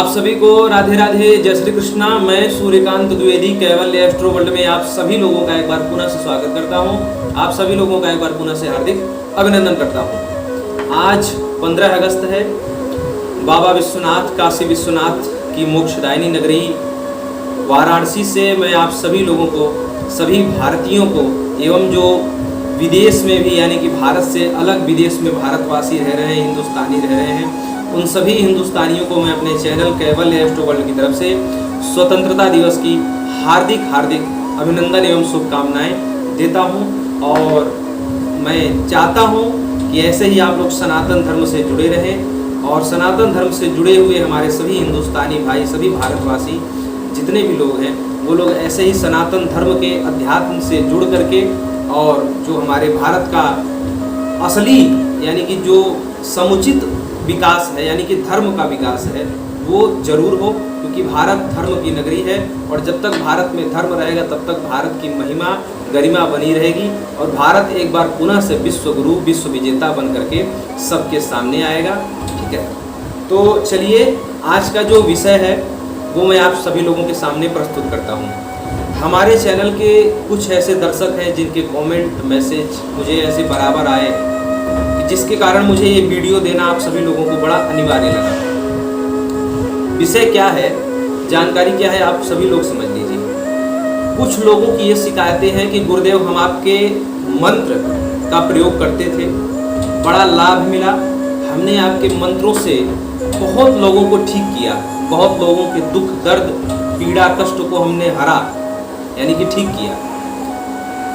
आप सभी को राधे राधे, जय श्री कृष्णा। मैं सूर्यकांत द्विवेदी कैवल्य एस्ट्रो वर्ल्ड में आप सभी लोगों का एक बार पुनः से स्वागत करता हूं। आप सभी लोगों का एक बार पुनः से हार्दिक अभिनंदन करता हूं। आज 15 अगस्त है। बाबा विश्वनाथ, काशी विश्वनाथ की मोक्षदायिनी नगरी वाराणसी से मैं आप सभी लोगों को, सभी भारतीयों को एवं जो विदेश में भी यानी कि भारत से अलग विदेश में भारतवासी रह रहे हैं, हिंदुस्तानी रह रहे हैं, उन सभी हिंदुस्तानियों को मैं अपने चैनल कैवल्य एस्ट्रो वर्ल्ड की तरफ से स्वतंत्रता दिवस की हार्दिक अभिनंदन एवं शुभकामनाएं देता हूं। और मैं चाहता हूं कि ऐसे ही आप लोग सनातन धर्म से जुड़े रहें और सनातन धर्म से जुड़े हुए हमारे सभी हिंदुस्तानी भाई, सभी भारतवासी जितने भी लोग हैं, वो लोग ऐसे ही सनातन धर्म के अध्यात्म से जुड़ करके और जो हमारे भारत का असली यानी कि जो समुचित विकास है, यानी कि धर्म का विकास है, वो जरूर हो, क्योंकि भारत धर्म की नगरी है और जब तक भारत में धर्म रहेगा तब तक भारत की महिमा गरिमा बनी रहेगी और भारत एक बार पुनः से विश्व गुरु, विश्व विजेता बन करके सबके सामने आएगा। ठीक है, तो चलिए आज का जो विषय है वो मैं आप सभी लोगों के सामने प्रस्तुत करता हूँ। हमारे चैनल के कुछ ऐसे दर्शक हैं जिनके कमेंट मैसेज मुझे ऐसे बराबर आए जिसके कारण मुझे ये वीडियो देना आप सभी लोगों को बड़ा अनिवार्य लगा। विषय क्या है, जानकारी क्या है, आप सभी लोग समझ लीजिए। कुछ लोगों की ये शिकायतें हैं कि गुरुदेव हम आपके मंत्र का प्रयोग करते थे, बड़ा लाभ मिला, हमने आपके मंत्रों से बहुत लोगों को ठीक किया, बहुत लोगों के दुख दर्द पीड़ा कष्ट को हमने हरा, यानी कि ठीक किया,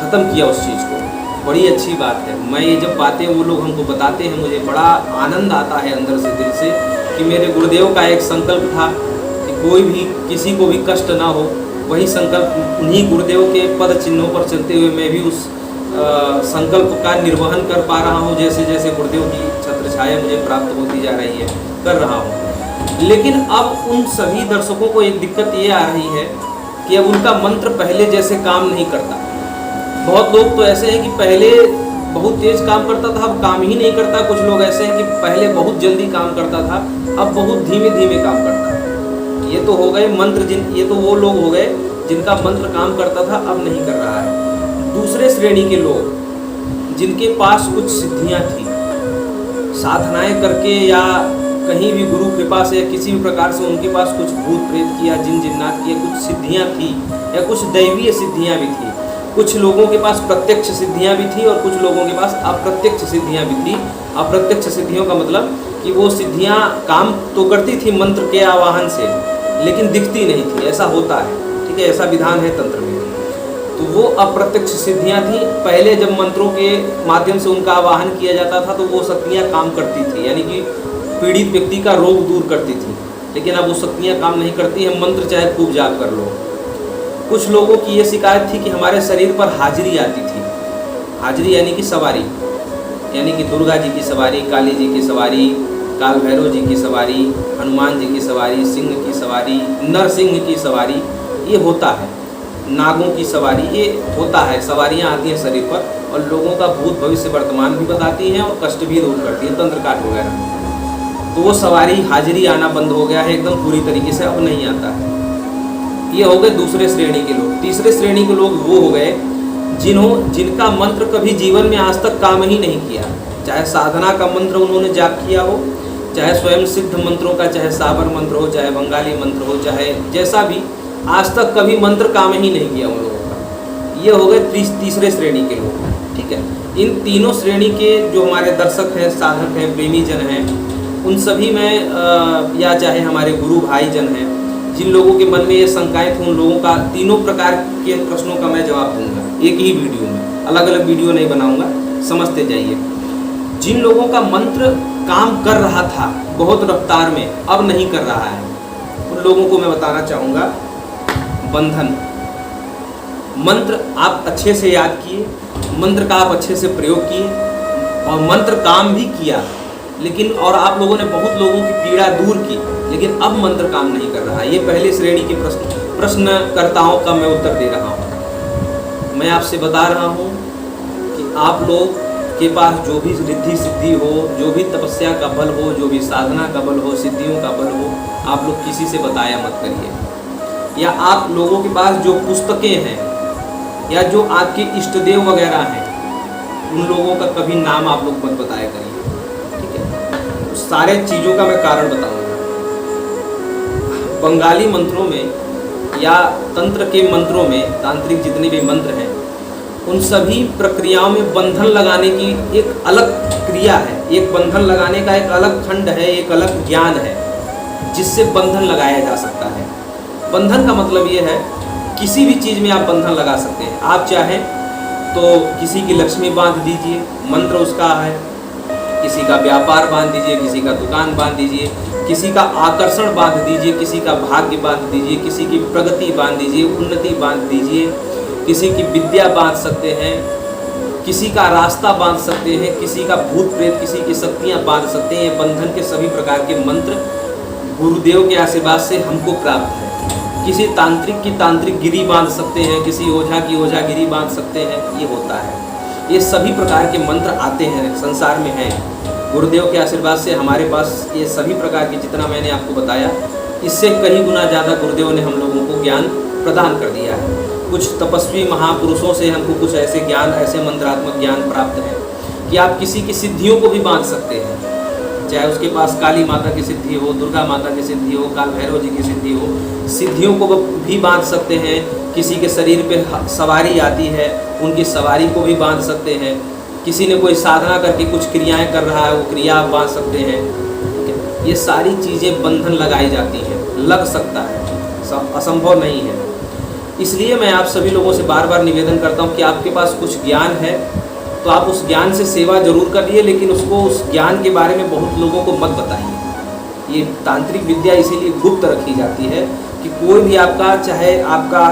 खत्म किया उस चीज़ को। बड़ी अच्छी बात है। मैं ये जब बातें वो लोग हमको बताते हैं मुझे बड़ा आनंद आता है अंदर से, दिल से, कि मेरे गुरुदेव का एक संकल्प था कि कोई भी किसी को भी कष्ट ना हो। वही संकल्प उन्हीं गुरुदेव के पद चिन्हों पर चलते हुए मैं भी उस संकल्प का निर्वहन कर पा रहा हूँ। जैसे जैसे गुरुदेव की छत्र छाया मुझे प्राप्त होती जा रही है, कर रहा हूँ। लेकिन अब उन सभी दर्शकों को एक दिक्कत ये आ रही है कि अब उनका मंत्र पहले जैसे काम नहीं करता। बहुत लोग तो ऐसे हैं कि पहले बहुत तेज काम करता था, अब काम ही नहीं करता। कुछ लोग ऐसे हैं कि पहले बहुत जल्दी काम करता था, अब बहुत धीमे धीमे काम करता है। ये तो हो गए मंत्र ये तो वो लोग हो गए जिनका मंत्र काम करता था, अब नहीं कर रहा है। दूसरे श्रेणी के लोग जिनके पास कुछ सिद्धियां थी, साधनाएं करके या कहीं भी गुरु कृपा से या किसी भी प्रकार से उनके पास कुछ भूत प्रेत किया, जिन जिन्नात किया, कुछ सिद्धियां थी या कुछ दैवीय सिद्धियां भी थी। कुछ लोगों के पास प्रत्यक्ष सिद्धियां भी थी और कुछ लोगों के पास अप्रत्यक्ष सिद्धियां भी थी। अप्रत्यक्ष सिद्धियों का मतलब कि वो सिद्धियां काम तो करती थी मंत्र के आवाहन से, लेकिन दिखती नहीं थी। ऐसा होता है, ठीक है, ऐसा विधान है तंत्र में। तो वो अप्रत्यक्ष सिद्धियां थी। पहले जब मंत्रों के माध्यम से उनका आवाहन किया जाता था तो वो शक्तियाँ काम करती थी, यानी कि पीड़ित व्यक्ति का रोग दूर करती थी। लेकिन अब वो शक्तियाँ काम नहीं करती हैं, मंत्र चाहे खूब जाप कर लो। कुछ लोगों की ये शिकायत थी कि हमारे शरीर पर हाजिरी आती थी। हाजिरी यानी कि सवारी, यानी कि दुर्गा जी की सवारी, काली जी की सवारी, काल भैरव जी की सवारी, हनुमान जी की सवारी, सिंह की सवारी, नरसिंह की सवारी, ये होता है। नागों की सवारी, ये होता है। सवारियाँ आती हैं शरीर पर और लोगों का भूत भविष्य वर्तमान भी बताती हैं और कष्ट भी दूर करती हैं, तंत्र काट वगैरह। तो वो सवारी हाजिरी आना बंद हो गया है एकदम पूरी तरीके से, अब नहीं आता है। ये हो गए दूसरे श्रेणी के लोग। तीसरे श्रेणी के लोग वो हो गए जिनका मंत्र कभी जीवन में आज तक काम ही नहीं किया। चाहे साधना का मंत्र उन्होंने जाप किया हो, चाहे स्वयं सिद्ध मंत्रों का, चाहे साबर मंत्र हो, चाहे बंगाली मंत्र हो, चाहे जैसा भी, आज तक कभी मंत्र काम ही नहीं किया उन लोगों का। ये हो गए तीसरे श्रेणी के लोग। ठीक है, इन तीनों श्रेणी के जो हमारे दर्शक हैं, साधक हैं, प्रेमी जन हैं, उन सभी में या चाहे हमारे गुरु भाई जन हैं, जिन लोगों के मन में ये शंकाएं थी, उन लोगों का तीनों प्रकार के प्रश्नों का मैं जवाब दूंगा एक ही वीडियो में। अलग अलग वीडियो नहीं बनाऊंगा, समझते जाइए। जिन लोगों का मंत्र काम कर रहा था बहुत रफ्तार में, अब नहीं कर रहा है, उन लोगों को मैं बताना चाहूँगा, बंधन मंत्र आप अच्छे से याद किए, मंत्र का आप अच्छे से प्रयोग किए और मंत्र काम भी किया, लेकिन और आप लोगों ने बहुत लोगों की पीड़ा दूर की, लेकिन अब मंत्र काम नहीं कर रहा है। ये पहले श्रेणी के प्रश्नकर्ताओं का मैं उत्तर दे रहा हूँ। मैं आपसे बता रहा हूँ कि आप लोग के पास जो भी रिद्धि सिद्धि हो, जो भी तपस्या का बल हो, जो भी साधना का बल हो, सिद्धियों का बल हो, आप लोग किसी से बताया मत करिए। या आप लोगों के पास जो पुस्तकें हैं या जो आपके इष्टदेव वगैरह हैं, उन लोगों का कभी नाम आप लोग मत बताया करिए, ठीक है। सारे चीज़ों का मैं कारण बताऊंगा। बंगाली मंत्रों में या तंत्र के मंत्रों में, तांत्रिक जितने भी मंत्र हैं, उन सभी प्रक्रियाओं में बंधन लगाने की एक अलग क्रिया है, एक बंधन लगाने का एक अलग खंड है, एक अलग ज्ञान है जिससे बंधन लगाया जा सकता है। बंधन का मतलब ये है किसी भी चीज़ में आप बंधन लगा सकते हैं। आप चाहें तो किसी की लक्ष्मी बांध दीजिए, मंत्र उसका है, किसी का व्यापार बांध दीजिए, किसी का दुकान बांध दीजिए, किसी का आकर्षण बांध दीजिए, किसी का भाग्य बांध दीजिए, किसी की प्रगति बांध दीजिए, उन्नति बांध दीजिए, किसी की विद्या बांध सकते हैं, किसी का रास्ता बांध सकते हैं, किसी का भूत प्रेत, किसी की शक्तियाँ बांध सकते हैं। ये बंधन के सभी प्रकार के मंत्र गुरुदेव के आशीर्वाद से हमको प्राप्त है। किसी तांत्रिक की तांत्रिक गिरी बांध सकते हैं, किसी ओझा की ओझा गिरी बांध सकते हैं, ये होता है। ये सभी प्रकार के मंत्र आते हैं, संसार में हैं। गुरुदेव के आशीर्वाद से हमारे पास ये सभी प्रकार के, जितना मैंने आपको बताया, इससे कई गुना ज़्यादा गुरुदेव ने हम लोगों को ज्ञान प्रदान कर दिया है। कुछ तपस्वी महापुरुषों से हमको कुछ ऐसे ज्ञान, ऐसे मंत्रात्मक ज्ञान प्राप्त है कि आप किसी की सिद्धियों को भी बांध सकते हैं। चाहे उसके पास काली माता की सिद्धि हो, दुर्गा माता की सिद्धि हो, काल भैरव जी की सिद्धि हो, सिद्धियों को भी बांध सकते हैं। किसी के शरीर पे सवारी आती है, उनकी सवारी को भी बांध सकते हैं। किसी ने कोई साधना करके कुछ क्रियाएं कर रहा है, वो क्रिया आप बांध सकते हैं। ये सारी चीज़ें बंधन लगाई जाती हैं, लग सकता है, असंभव नहीं है। इसलिए मैं आप सभी लोगों से बार बार निवेदन करता हूँ कि आपके पास कुछ ज्ञान है तो आप उस ज्ञान से सेवा जरूर करिए, लेकिन उसको, उस ज्ञान के बारे में बहुत लोगों को मत बताइए। ये तांत्रिक विद्या इसीलिए गुप्त रखी जाती है कि कोई भी आपका, चाहे आपका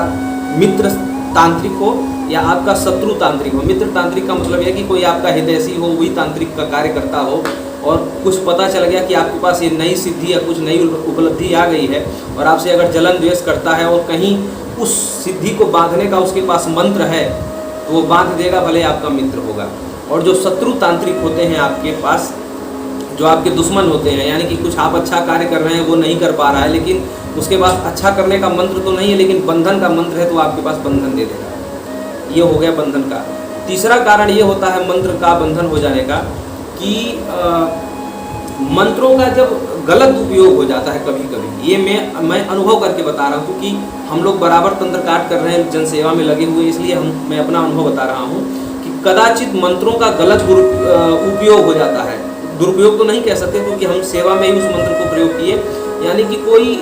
मित्र तांत्रिक हो या आपका शत्रु तांत्रिक हो। मित्र तांत्रिक का मतलब है कि कोई आपका हितैषी हो, वही तांत्रिक का कार्य करता हो, और कुछ पता चल गया कि आपके पास ये नई सिद्धि या कुछ नई उपलब्धि आ गई है और आपसे अगर जलन द्वेष करता है और कहीं उस सिद्धि को बांधने का उसके पास मंत्र है तो वो बांध देगा, भले आपका मित्र होगा। और जो शत्रु तांत्रिक होते हैं आपके पास, जो आपके दुश्मन होते हैं, यानी कि कुछ आप अच्छा कार्य कर रहे हैं, वो नहीं कर पा रहा है, लेकिन उसके पास अच्छा करने का मंत्र तो नहीं है, लेकिन बंधन का मंत्र है, तो आपके पास बंधन दे देगा। ये हो गया बंधन का। तीसरा कारण ये होता है मंत्र का बंधन हो जाने का कि मंत्रों का जब गलत उपयोग हो जाता है कभी कभी, ये मैं अनुभव करके बता रहा हूँ, क्योंकि हम लोग बराबर तंत्र काट कर रहे हैं, जनसेवा में लगे हुए, इसलिए मैं अपना अनुभव बता रहा हूँ कि कदाचित मंत्रों का गलत उपयोग हो जाता है। दुरुपयोग तो नहीं कह सकते, क्योंकि हम सेवा में ही उस मंत्र को प्रयोग किए। यानी कि कोई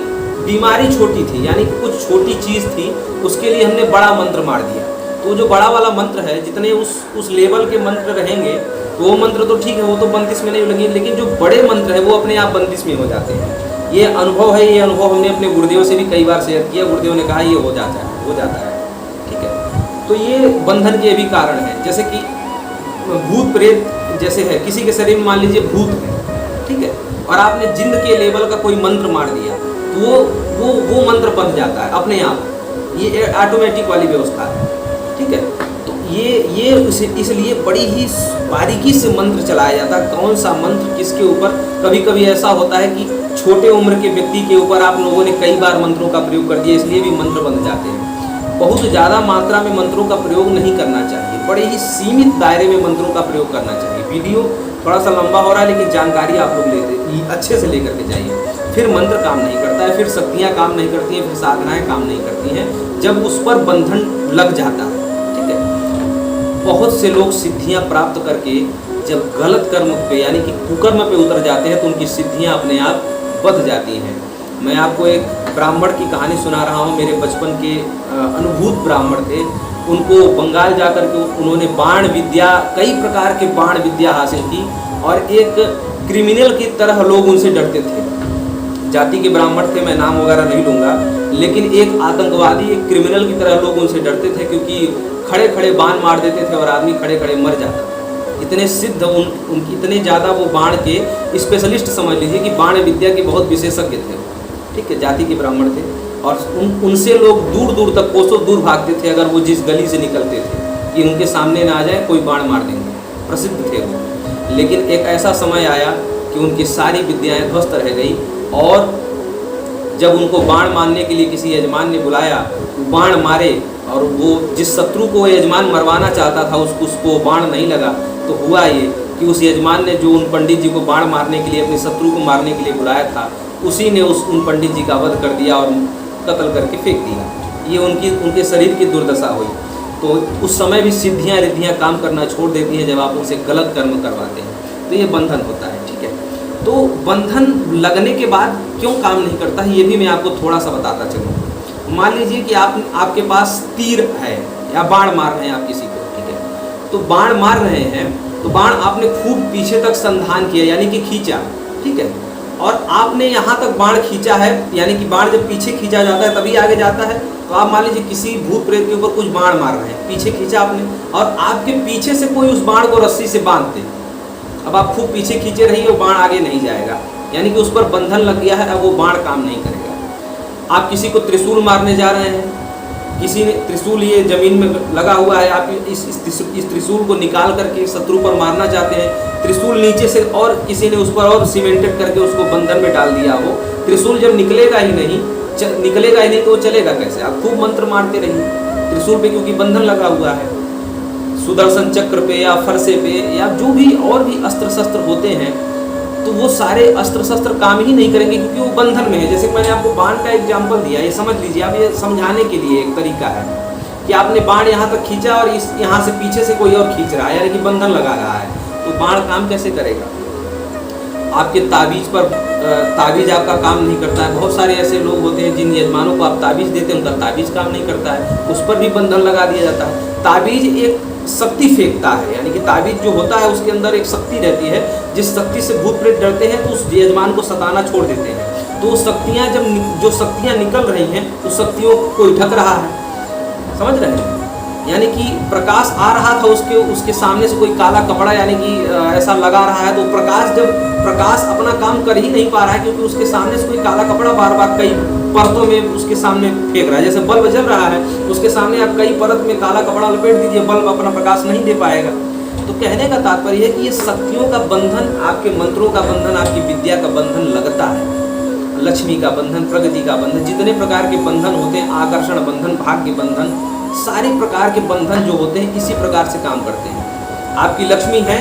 बीमारी छोटी थी, यानी कि कुछ छोटी चीज़ थी, उसके लिए हमने बड़ा मंत्र मार दिया। तो जो बड़ा वाला मंत्र है, जितने उस लेवल के मंत्र रहेंगे तो वो मंत्र तो ठीक है, वो तो बंदिश में नहीं लगे, लेकिन जो बड़े मंत्र है वो अपने आप बंदिश में हो जाते हैं। ये अनुभव है, ये अनुभव हमने अपने गुरुदेव से भी कई बार शेयर किया। गुरुदेव ने कहा ये हो जाता है, ठीक है। तो ये बंधन के भी कारण है। जैसे कि भूत प्रेत जैसे है, किसी के शरीर में मान लीजिए भूत है, ठीक है, और आपने जिंद के लेवल का कोई मंत्र मार दिया तो वो मंत्र बंध जाता है अपने आप। ये ऑटोमेटिक वाली व्यवस्था है, ठीक है। तो ये इसलिए बड़ी ही बारीकी से मंत्र चलाया जाता है, कौन सा मंत्र किसके ऊपर। कभी कभी ऐसा होता है कि छोटे उम्र के व्यक्ति के ऊपर आप लोगों ने कई बार मंत्रों का प्रयोग कर दिया, इसलिए भी मंत्र बन जाते हैं। बहुत ज़्यादा मात्रा में मंत्रों का प्रयोग नहीं करना चाहिए, बड़े ही सीमित दायरे में मंत्रों का प्रयोग करना चाहिए। वीडियो थोड़ा सा लंबा हो रहा है, लेकिन जानकारी आप लोग अच्छे से लेकर के जाइए। फिर मंत्र काम नहीं करता है, फिर शक्तियाँ काम नहीं करती हैं, फिर साधनाएँ काम नहीं करती हैं, जब उस पर बंधन लग जाता है, ठीक है। बहुत से लोग सिद्धियाँ प्राप्त करके जब गलत कर्म पे, यानी कि कुकर्म पे उतर जाते हैं, तो उनकी सिद्धियाँ अपने आप बढ़ जाती हैं। मैं आपको एक ब्राह्मण की कहानी सुना रहा हूँ। मेरे बचपन के अनुभूत ब्राह्मण थे। उनको बंगाल जाकर के उन्होंने बाण विद्या, कई प्रकार के बाण विद्या हासिल की, और एक क्रिमिनल की तरह लोग उनसे डरते थे। जाति के ब्राह्मण थे, मैं नाम वगैरह नहीं लूँगा, लेकिन एक आतंकवादी, एक क्रिमिनल की तरह लोग उनसे डरते थे, क्योंकि खड़े खड़े बाण मार देते थे और आदमी खड़े खड़े मर जाता। इतने सिद्ध इतने ज़्यादा वो बाण के स्पेशलिस्ट समझ लीजिए कि बाण विद्या के बहुत विशेषज्ञ थे, ठीक है। जाति के ब्राह्मण थे, और उनसे लोग दूर दूर तक, कोसों दूर भागते थे अगर वो जिस गली से निकलते थे, कि उनके सामने ना आ जाए, कोई बाण मार देंगे। प्रसिद्ध थे वो। लेकिन एक ऐसा समय आया कि उनकी सारी विद्याएं ध्वस्त रह गई, और जब उनको बाण मारने के लिए किसी यजमान ने बुलाया, बाण मारे, और वो जिस शत्रु को यजमान मरवाना चाहता था उसको बाण नहीं लगा। तो हुआ ये कि उस यजमान ने जो उन पंडित जी को बाण मारने के लिए, अपने शत्रु को मारने के लिए बुलाया था, उसी ने उन पंडित जी का वध कर दिया और कत्ल करके फेंक दिया। ये उनके शरीर की दुर्दशा हुई। तो उस समय भी सिद्धियाँ रिद्धियाँ काम करना छोड़ देती हैं जब आप उनसे गलत कर्म करवाते हैं। तो ये बंधन होता है, ठीक है। तो बंधन लगने के बाद क्यों काम नहीं करता है, ये भी मैं आपको थोड़ा सा बताता चलूँ। मान लीजिए कि आपके पास तीर है या बाण मार रहे हैं आप किसी को, ठीक है। तो बाण मार रहे हैं, तो बाण आपने खूब पीछे तक संधान किया, यानी कि खींचा, ठीक है। और आपने यहाँ तक बाण खींचा है, यानी कि बाण जब पीछे खींचा जाता है तभी आगे जाता है। तो आप मान लीजिए किसी भूत प्रेत के ऊपर कुछ बाण मार रहे हैं, पीछे खींचा आपने, और आपके पीछे से कोई उस बाण को रस्सी से बांध दे। अब आप खूब पीछे खींचे रहिए, वो बाण आगे नहीं जाएगा, यानी कि उस पर बंधन लग गया है, अब वो बाण काम नहीं करेगा। आप किसी को त्रिशूल मारने जा रहे हैं, किसी ने त्रिशूल ये जमीन में लगा हुआ है, आप इस त्रिशूल को निकाल करके शत्रु पर मारना चाहते हैं, त्रिशूल नीचे से और किसी ने उस पर और सीमेंटेड करके उसको बंधन में डाल दिया हो, त्रिशूल जब निकलेगा ही नहीं तो वो चलेगा कैसे? आप खूब मंत्र मारते रहिए त्रिशूल पे, क्योंकि बंधन लगा हुआ है। सुदर्शन चक्र पे या फरसे पे या जो भी और भी अस्त्र शस्त्र होते हैं, तो वो सारे अस्त्र शस्त्र काम ही नहीं करेंगे, क्योंकि वो बंधन में है। जैसे मैंने आपको बाण का एग्जाम्पल दिया, ये समझ लीजिए आप, ये समझाने के लिए एक तरीका है कि आपने बाण यहाँ तक खींचा और यहाँ से पीछे से कोई और खींच रहा है, यानी कि बंधन लगा रहा है, तो बाण काम कैसे करेगा? आपके ताबीज पर ताबीज आपका काम नहीं करता है। बहुत सारे ऐसे लोग होते हैं जिन यजमानों को आप ताबीज देते हैं, उनका ताबीज काम नहीं करता है, उस पर भी बंधन लगा दिया जाता है। ताबीज एक शक्ति फेंकता है, यानी कि ताबीज जो होता है उसके अंदर एक शक्ति रहती है, जिस शक्ति से भूत प्रेत डरते हैं तो उस यजमान को सताना छोड़ देते हैं। तो शक्तियाँ जो शक्तियाँ निकल रही हैं, उस शक्तियों को कोई ढक रहा है, समझ रहे हैं? यानी कि प्रकाश आ रहा था, उसके सामने से कोई काला कपड़ा यानी कि ऐसा लगा रहा है, तो प्रकाश अपना काम कर ही नहीं पा रहा है, क्योंकि उसके सामने से कोई काला कपड़ा बार बार कई परतों में उसके सामने फेंक रहा है। जैसे बल्ब जल रहा है, उसके सामने आप कई परत में काला कपड़ा लपेट दीजिए, बल्ब अपना प्रकाश नहीं दे पाएगा। तो कहने का तात्पर्य है कि ये शक्तियों का बंधन, आपके मंत्रों का बंधन, आपकी विद्या का बंधन लगता है। लक्ष्मी का बंधन, प्रगति का बंधन, जितने प्रकार के बंधन होते हैं, आकर्षण बंधन, भाग्य बंधन, सारे प्रकार के बंधन जो होते हैं इसी प्रकार से काम करते हैं। आपकी लक्ष्मी है,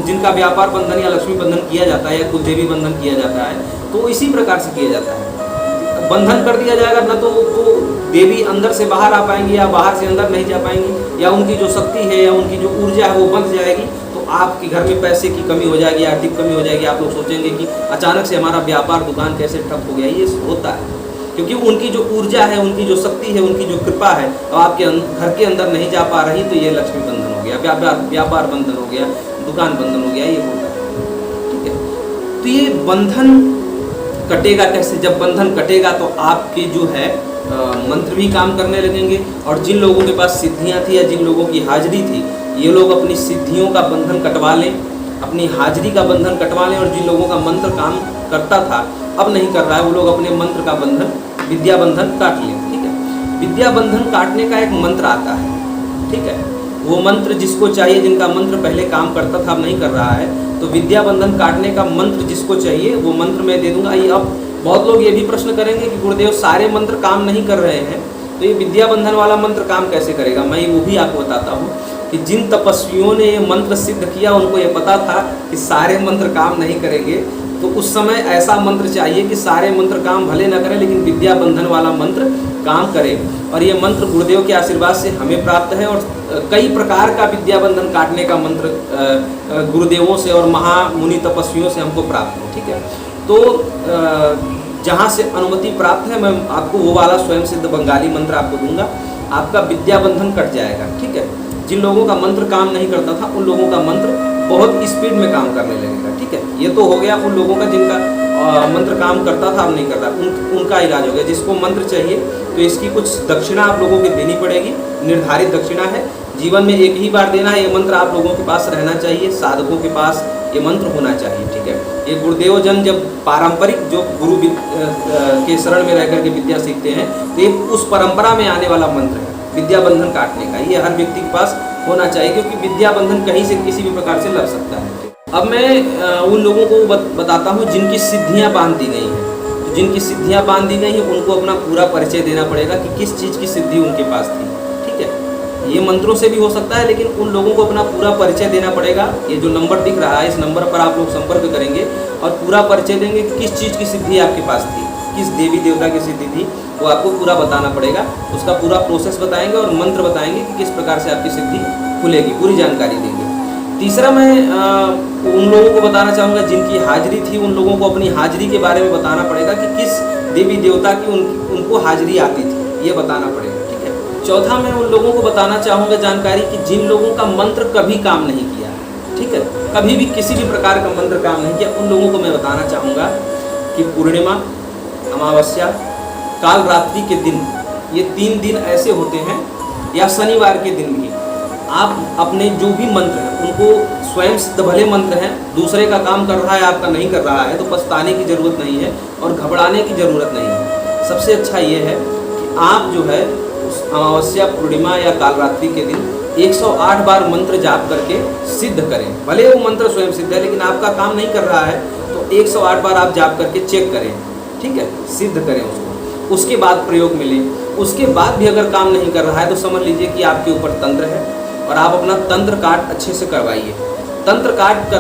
जिनका व्यापार बंधन या लक्ष्मी बंधन किया जाता है या कुलदेवी बंधन किया जाता है, तो इसी प्रकार से किया जाता है। बंधन कर दिया जाएगा ना तो वो देवी अंदर से बाहर आ पाएंगी या बाहर से अंदर नहीं जा पाएंगी, या उनकी जो शक्ति है या उनकी जो ऊर्जा है वो बंध जाएगी। तो आपके घर में पैसे की कमी हो जाएगी, आर्थिक कमी हो जाएगी। आप लोग सोचेंगे कि अचानक से हमारा व्यापार दुकान कैसे ठप हो गया। ये होता है क्योंकि उनकी जो ऊर्जा है, उनकी जो शक्ति है, उनकी जो कृपा है, अब आपके घर के अंदर नहीं जा पा रही, तो ये लक्ष्मी बंधन हो गया, व्यापार बंधन हो गया, दुकान बंधन हो गया, ये होता है, ठीक है। तो ये बंधन कटेगा कैसे? जब बंधन कटेगा तो आपके जो है मंत्र भी काम करने लगेंगे, और जिन लोगों के पास सिद्धियां थी या जिन लोगों की हाजिरी थी, ये लोग अपनी सिद्धियों का बंधन कटवा लें, अपनी हाजिरी का बंधन कटवा लें। और जिन लोगों का मंत्र काम करता था अब नहीं कर रहा है, वो लोग अपने मंत्र का बंधन, विद्या बंधन काट लें, ठीक है। विद्या बंधन काटने का एक मंत्र आता है, ठीक है। वो मंत्र जिसको चाहिए, जिनका मंत्र पहले काम करता था अब नहीं कर रहा है, तो विद्या बंधन काटने का मंत्र जिसको चाहिए वो मंत्र मैं दे दूंगा। ये अब बहुत लोग ये भी प्रश्न करेंगे कि गुरुदेव सारे मंत्र काम नहीं कर रहे हैं, तो ये विद्या बंधन वाला मंत्र काम कैसे करेगा? मैं वो भी आपको बताता हूँ कि जिन तपस्वियों ने ये मंत्र सिद्ध किया उनको ये पता था कि सारे मंत्र काम नहीं करेंगे, तो उस समय ऐसा मंत्र चाहिए कि सारे मंत्र काम भले न करें लेकिन विद्या बंधन वाला मंत्र काम करे। और ये मंत्र गुरुदेव के आशीर्वाद से हमें प्राप्त है, और कई प्रकार का विद्या बंधन काटने का मंत्र गुरुदेवों से और महामुनि तपस्वियों से हमको प्राप्त है, ठीक है। तो जहाँ से अनुमति प्राप्त है, मैं आपको वो वाला स्वयं सिद्ध बंगाली मंत्र आपको दूंगा, आपका विद्या बंधन कट जाएगा, ठीक है। जिन लोगों का मंत्र काम नहीं करता था उन लोगों का मंत्र बहुत स्पीड में काम करने लगेगा, ठीक है। ये तो हो गया उन लोगों का जिनका मंत्र काम करता था अब नहीं करता, उनका इलाज हो गया। जिसको मंत्र चाहिए तो इसकी कुछ दक्षिणा आप लोगों को देनी पड़ेगी, निर्धारित दक्षिणा है, जीवन में एक ही बार देना है। ये मंत्र आप लोगों के पास रहना चाहिए, साधकों के पास ये मंत्र होना चाहिए, ठीक है। ये गुरुदेव जन जब पारंपरिक जो गुरु के शरण में रह करके विद्या सीखते हैं, तो ये उस परंपरा में आने वाला मंत्र है विद्या बंधन काटने का। ये हर व्यक्ति के पास होना चाहिए, क्योंकि विद्या बंधन कहीं से किसी भी प्रकार से लग सकता है। अब मैं उन लोगों को बताता हूँ जिनकी सिद्धियाँ बांध दी गई हैं। तो जिनकी सिद्धियाँ बांध दी गई हैं उनको अपना पूरा परिचय देना पड़ेगा कि किस चीज़ की सिद्धि उनके पास थी। ठीक है, ये मंत्रों से भी हो सकता है, लेकिन उन लोगों को अपना पूरा परिचय देना पड़ेगा। ये जो नंबर दिख रहा है, इस नंबर पर आप लोग संपर्क करेंगे और पूरा परिचय देंगे कि किस चीज़ की सिद्धि आपके पास थी, किस देवी देवता की सिद्धि थी, वो आपको पूरा बताना पड़ेगा। उसका पूरा प्रोसेस बताएंगे और मंत्र बताएंगे कि किस प्रकार से आपकी सिद्धि खुलेगी, पूरी जानकारी देंगे। तीसरा मैं उन लोगों को बताना चाहूँगा जिनकी हाजिरी थी, उन लोगों को अपनी हाजिरी के बारे में बताना पड़ेगा कि किस देवी देवता की उनको हाजिरी आती थी, ये बताना पड़ेगा। ठीक है। चौथा मैं उन लोगों को बताना चाहूँगा जानकारी कि जिन लोगों का मंत्र कभी काम नहीं किया, ठीक है, कभी भी किसी भी प्रकार का मंत्र काम नहीं किया, उन लोगों को मैं बताना चाहूँगा कि पूर्णिमा, अमावस्या, काल रात्रि के दिन, ये 3 दिन ऐसे होते हैं, या शनिवार के दिन भी आप अपने जो भी मंत्र हैं उनको स्वयं सिद्ध भले मंत्र हैं, दूसरे का काम कर रहा है आपका नहीं कर रहा है तो पछताने की ज़रूरत नहीं है और घबराने की ज़रूरत नहीं है। सबसे अच्छा ये है कि आप जो है उस अमावस्या, पूर्णिमा या कालरात्रि के दिन 108 बार मंत्र जाप करके सिद्ध करें। भले वो मंत्र स्वयं सिद्ध है लेकिन आपका काम नहीं कर रहा है तो 108 बार आप जाप करके चेक करें। ठीक है, सिद्ध करें उसको, उसके बाद प्रयोग मिले। उसके बाद भी अगर काम नहीं कर रहा है तो समझ लीजिए कि आपके ऊपर तंत्र है और आप अपना तंत्र काट अच्छे से करवाइए। तंत्र काट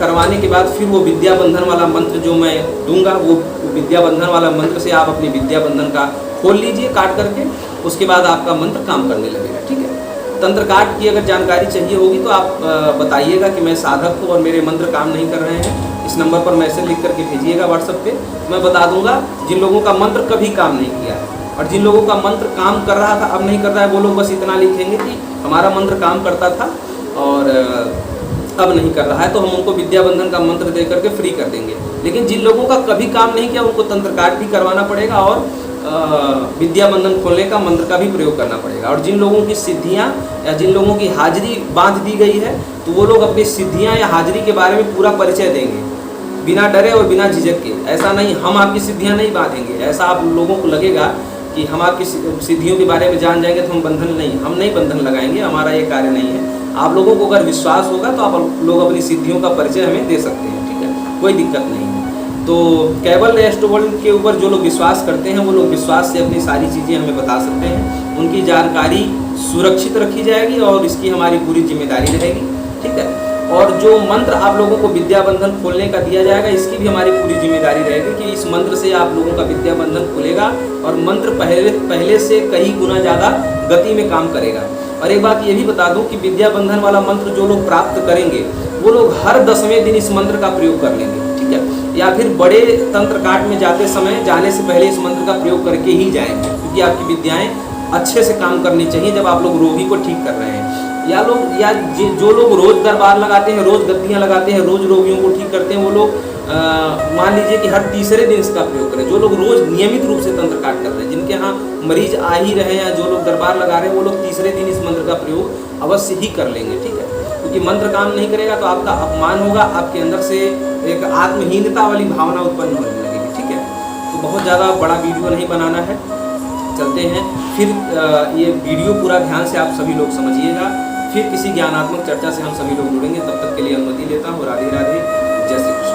करवाने के बाद फिर वो विद्या बंधन वाला मंत्र जो मैं दूंगा, वो विद्या बंधन वाला मंत्र से आप अपनी विद्या बंधन का खोल लीजिए काट करके, उसके बाद आपका मंत्र काम करने लगेगा। ठीक है, तंत्र काट की अगर जानकारी चाहिए होगी तो आप बताइएगा कि मैं साधक हूँ और मेरे मंत्र काम नहीं कर रहे हैं, इस नंबर पर मैसेज लिख करके भेजिएगा व्हाट्सएप पे। मैं बता दूंगा जिन लोगों का मंत्र कभी काम नहीं किया और जिन लोगों का मंत्र काम कर रहा था अब नहीं कर रहा है, वो लोग बस इतना लिखेंगे कि हमारा मंत्र काम करता था और अब नहीं कर रहा है, तो हम उनको विद्या बंधन का मंत्र दे करके फ्री कर देंगे। लेकिन जिन लोगों का कभी काम नहीं किया उनको तंत्र काट भी करवाना पड़ेगा और विद्या बंधन खोलने का मंत्र का भी प्रयोग करना पड़ेगा। और जिन लोगों की सिद्धियां या जिन लोगों की हाजिरी बांध दी गई है तो वो लोग अपनी सिद्धियां या हाजिरी के बारे में पूरा परिचय देंगे, बिना डरे और बिना झिझक के। ऐसा नहीं हम आपकी सिद्धियां नहीं बांधेंगे, ऐसा आप लोगों को लगेगा कि हम आपकी सिद्धियों के बारे में जान जाएंगे तो हम नहीं बंधन लगाएंगे, हमारा ये कार्य नहीं है। आप लोगों को अगर विश्वास होगा तो आप लोग अपनी सिद्धियों का परिचय हमें दे सकते हैं। ठीक है, कोई दिक्कत नहीं है। तो कैवल्य एस्ट्रो वर्ल्ड के ऊपर जो लोग विश्वास करते हैं वो लोग विश्वास से अपनी सारी चीज़ें हमें बता सकते हैं, उनकी जानकारी सुरक्षित रखी जाएगी और इसकी हमारी पूरी जिम्मेदारी रहेगी। ठीक है, और जो मंत्र आप लोगों को विद्या बंधन खोलने का दिया जाएगा इसकी भी हमारी पूरी जिम्मेदारी रहेगी कि इस मंत्र से आप लोगों का विद्या बंधन खुलेगा और मंत्र पहले से कई गुना ज़्यादा गति में काम करेगा। और एक बात ये भी बता दूं कि विद्या बंधन वाला मंत्र जो लोग प्राप्त करेंगे वो लोग हर 10वें दिन इस मंत्र का प्रयोग कर लेंगे। ठीक है, या फिर बड़े तंत्र काट में जाने से पहले इस मंत्र का प्रयोग करके ही जाएंगे, क्योंकि आपकी विद्याएं अच्छे से काम करनी चाहिए जब आप लोग रोगी को ठीक कर रहे हैं। या जो लोग रोज दरबार लगाते हैं, रोज गद्दियाँ लगाते हैं, रोज रोगियों को ठीक करते हैं, वो लोग मान लीजिए कि हर तीसरे दिन इसका प्रयोग करें। जो लोग रोज नियमित रूप से तंत्र काट कर रहे हैं, जिनके यहाँ मरीज आ ही रहे हैं, जो लोग दरबार लगा रहे हैं, वो लोग तीसरे दिन इस मंत्र का प्रयोग अवश्य ही कर लेंगे। ठीक है, क्योंकि मंत्र काम नहीं करेगा तो आपका अपमान होगा, आपके अंदर से एक आत्महीनता वाली भावना उत्पन्न होने लगेगी। ठीक है, तो बहुत ज़्यादा बड़ा वीडियो नहीं बनाना है, चलते हैं फिर। ये वीडियो पूरा ध्यान से आप सभी लोग समझिएगा, फिर किसी ज्ञानात्मक चर्चा से हम सभी लोग जुड़ेंगे। तब तक के लिए अनुमति लेता हूँ। राधे राधे, जय श्री कृष्ण।